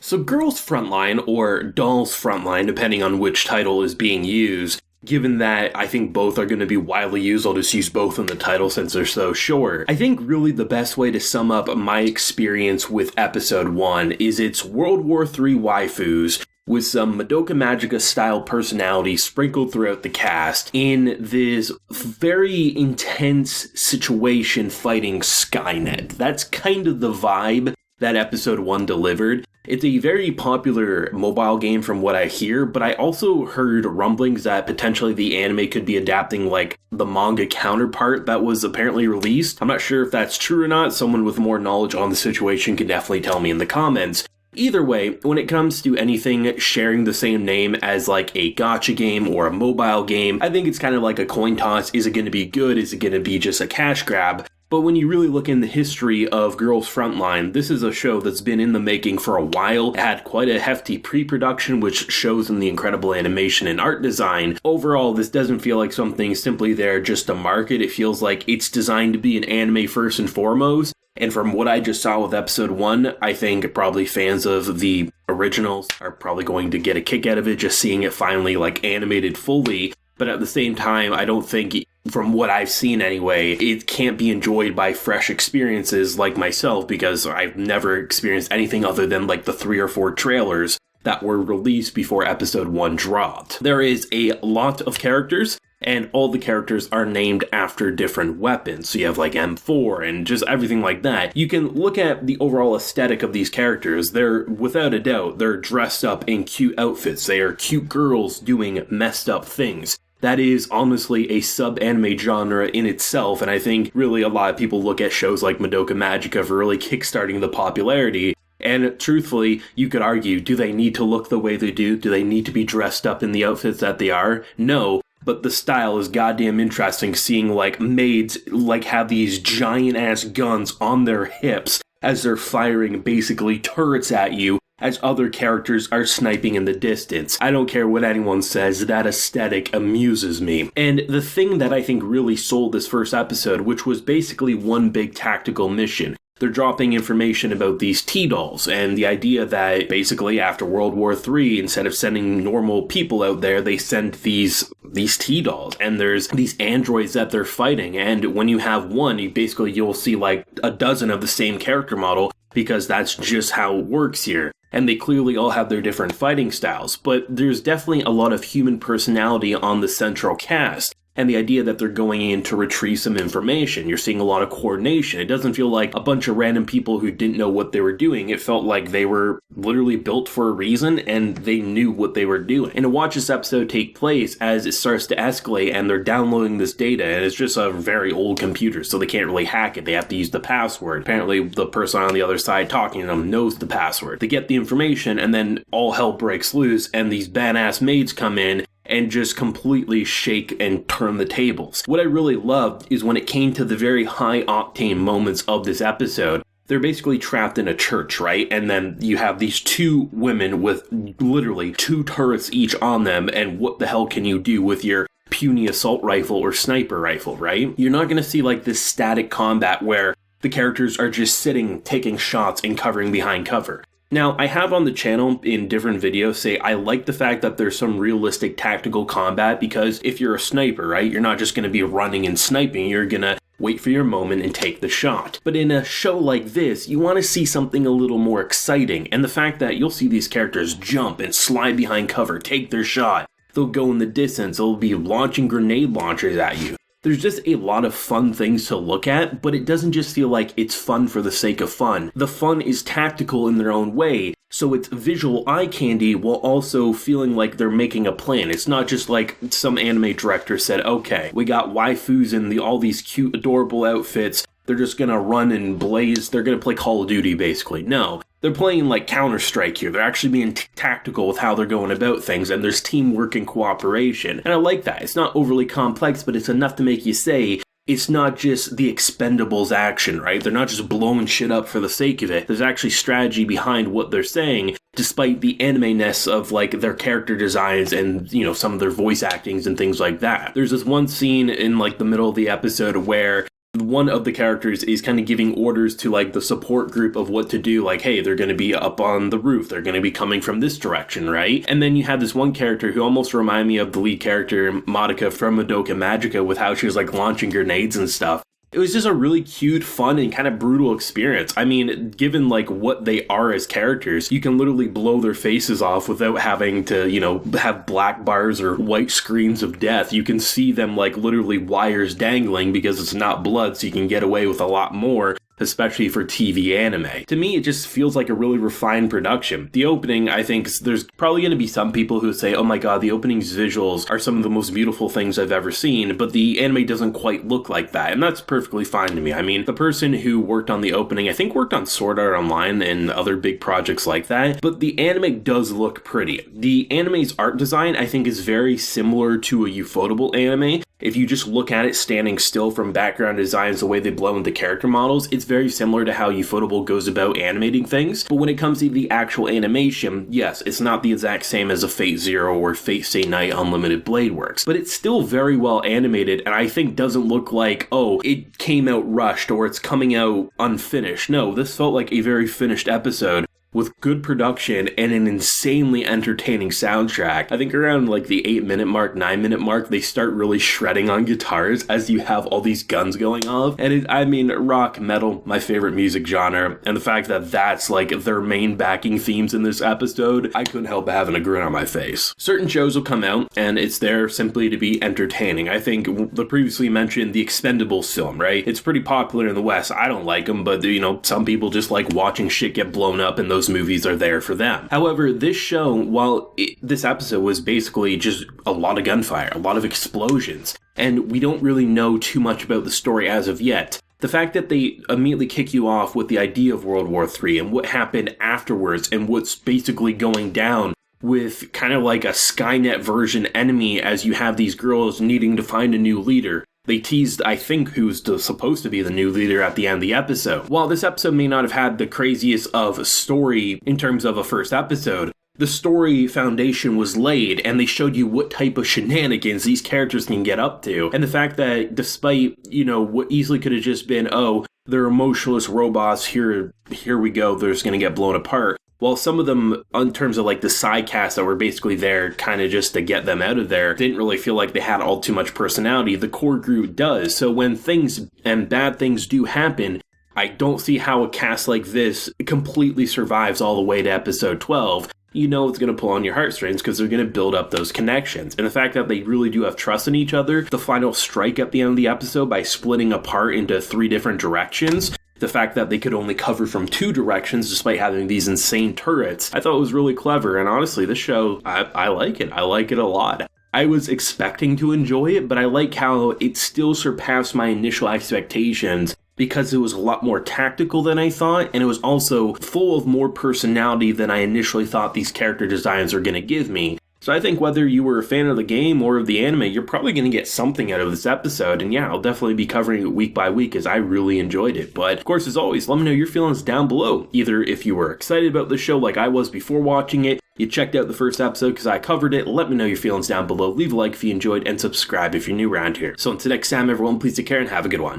So Girls Frontline, or Dolls Frontline, depending on which title is being used, given that I think both are going to be widely used, I'll just use both in the title since they're so short. I think really the best way to sum up my experience with episode 1 is it's World War III waifus with some Madoka Magica style personality sprinkled throughout the cast in this very intense situation fighting Skynet. That's kind of the vibe that episode 1 delivered. It's a very popular mobile game from what I hear, but I also heard rumblings that potentially the anime could be adapting like the manga counterpart that was apparently released. I'm not sure if that's true or not. Someone with more knowledge on the situation can definitely tell me in the comments. Either way, when it comes to anything sharing the same name as like a gacha game or a mobile game, I think it's kind of like a coin toss. Is it going to be good? Is it going to be just a cash grab? But when you really look in the history of Girls Frontline, this is a show that's been in the making for a while. It had quite a hefty pre-production, which shows in the incredible animation and art design. Overall, this doesn't feel like something simply there just to market. It feels like it's designed to be an anime first and foremost. And from what I just saw with episode 1, I think probably fans of the originals are probably going to get a kick out of it, just seeing it finally like animated fully. But at the same time, I don't think, from what I've seen anyway, it can't be enjoyed by fresh experiences like myself, because I've never experienced anything other than like the 3 or 4 trailers that were released before episode 1 dropped. There is a lot of characters, and all the characters are named after different weapons. So you have like M4 and just everything like that. You can look at the overall aesthetic of these characters. They're, without a doubt, they're dressed up in cute outfits. They are cute girls doing messed up things. That is honestly a sub-anime genre in itself, and I think really a lot of people look at shows like Madoka Magica for really kickstarting the popularity. And truthfully, you could argue, do they need to look the way they do? Do they need to be dressed up in the outfits that they are? No. But the style is goddamn interesting, seeing like maids like have these giant ass guns on their hips as they're firing basically turrets at you as other characters are sniping in the distance. I don't care what anyone says, that aesthetic amuses me. And the thing that I think really sold this first episode, which was basically one big tactical mission. They're dropping information about these T-dolls, and the idea that basically after World War III, instead of sending normal people out there, they send these T-dolls, and there's these androids that they're fighting, and when you have one, you'll see like a dozen of the same character model, because that's just how it works here. And they clearly all have their different fighting styles, but there's definitely a lot of human personality on the central cast. And the idea that they're going in to retrieve some information. You're seeing a lot of coordination. It doesn't feel like a bunch of random people who didn't know what they were doing. It felt like they were literally built for a reason and they knew what they were doing. And to watch this episode take place as it starts to escalate and they're downloading this data, and it's just a very old computer, so they can't really hack it. They have to use the password. Apparently the person on the other side talking to them knows the password. They get the information and then all hell breaks loose and these badass maids come in and just completely shake and turn the tables. What I really loved is when it came to the very high-octane moments of this episode, they're basically trapped in a church, right? And then you have these 2 women with literally 2 turrets each on them, and what the hell can you do with your puny assault rifle or sniper rifle, right? You're not going to see like this static combat where the characters are just sitting, taking shots, and covering behind cover. Now, I have on the channel in different videos say I like the fact that there's some realistic tactical combat, because if you're a sniper, right, you're not just going to be running and sniping, you're going to wait for your moment and take the shot. But in a show like this, you want to see something a little more exciting, and the fact that you'll see these characters jump and slide behind cover, take their shot, they'll go in the distance, they'll be launching grenade launchers at you. There's just a lot of fun things to look at, but it doesn't just feel like it's fun for the sake of fun. The fun is tactical in their own way, so it's visual eye candy while also feeling like they're making a plan. It's not just like some anime director said, okay, we got waifus in all these cute, adorable outfits, they're just gonna run and blaze, they're gonna play Call of Duty basically. No. They're playing like Counter-Strike here. They're actually being tactical with how they're going about things, and there's teamwork and cooperation. And I like that. It's not overly complex, but it's enough to make you say, it's not just the Expendables action, right? They're not just blowing shit up for the sake of it. There's actually strategy behind what they're saying, despite the anime-ness of like their character designs and, you know, some of their voice actings and things like that. There's this one scene in like the middle of the episode where one of the characters is kind of giving orders to like the support group of what to do, like, hey, they're going to be up on the roof, they're going to be coming from this direction, right? And then you have this one character who almost reminded me of the lead character Madoka from Madoka Magica, with how she was like launching grenades and stuff. It was just a really cute, fun, and kind of brutal experience. I mean, given like what they are as characters, you can literally blow their faces off without having to, you know, have black bars or white screens of death. You can see them like literally wires dangling because it's not blood, so you can get away with a lot more, especially for TV anime. To me, it just feels like a really refined production. The opening, I think, there's probably going to be some people who say, oh my god, the opening's visuals are some of the most beautiful things I've ever seen, but the anime doesn't quite look like that, and that's perfectly fine to me. I mean, the person who worked on the opening, I think worked on Sword Art Online and other big projects like that, but the anime does look pretty. The anime's art design, I think, is very similar to a Ufotable anime. If you just look at it standing still from background designs, the way they blow into character models, it's very similar to how Ufotable goes about animating things. But when it comes to the actual animation, yes, it's not the exact same as a Fate Zero or Fate Stay Night Unlimited Blade works, but it's still very well animated, and I think doesn't look like, oh, it came out rushed or it's coming out unfinished. No, this felt like a very finished episode with good production and an insanely entertaining soundtrack. I think around like the 8-minute mark, 9-minute mark, they start really shredding on guitars as you have all these guns going off. And I mean, rock, metal, my favorite music genre, and the fact that that's like their main backing themes in this episode, I couldn't help having a grin on my face. Certain shows will come out, and it's there simply to be entertaining. I think the previously mentioned The Expendables film, right? It's pretty popular in the West. I don't like them, but you know, some people just like watching shit get blown up, and those movies are there for them. However, this show, while this episode was basically just a lot of gunfire, a lot of explosions, and we don't really know too much about the story as of yet, the fact that they immediately kick you off with the idea of World War III and what happened afterwards and what's basically going down with kind of like a Skynet version enemy as you have these girls needing to find a new leader. They teased, I think, who's supposed to be the new leader at the end of the episode. While this episode may not have had the craziest of story in terms of a first episode, the story foundation was laid, and they showed you what type of shenanigans these characters can get up to. And the fact that despite, you know, what easily could have just been, oh, they're emotionless robots, here we go, they're just gonna get blown apart. While some of them, in terms of like the side casts that were basically there kind of just to get them out of there, didn't really feel like they had all too much personality, the core group does. So when things and bad things do happen, I don't see how a cast like this completely survives all the way to episode 12. You know it's going to pull on your heartstrings because they're going to build up those connections. And the fact that they really do have trust in each other, the final strike at the end of the episode by splitting apart into 3 different directions, the fact that they could only cover from 2 directions despite having these insane turrets, I thought it was really clever. And honestly, this show, I like it. I like it a lot. I was expecting to enjoy it, but I like how it still surpassed my initial expectations because it was a lot more tactical than I thought, and it was also full of more personality than I initially thought these character designs were going to give me. So I think whether you were a fan of the game or of the anime, you're probably going to get something out of this episode. And yeah, I'll definitely be covering it week by week as I really enjoyed it. But of course, as always, let me know your feelings down below. Either if you were excited about the show like I was before watching it, you checked out the first episode because I covered it, let me know your feelings down below. Leave a like if you enjoyed and subscribe if you're new around here. So until next time, everyone, please take care and have a good one.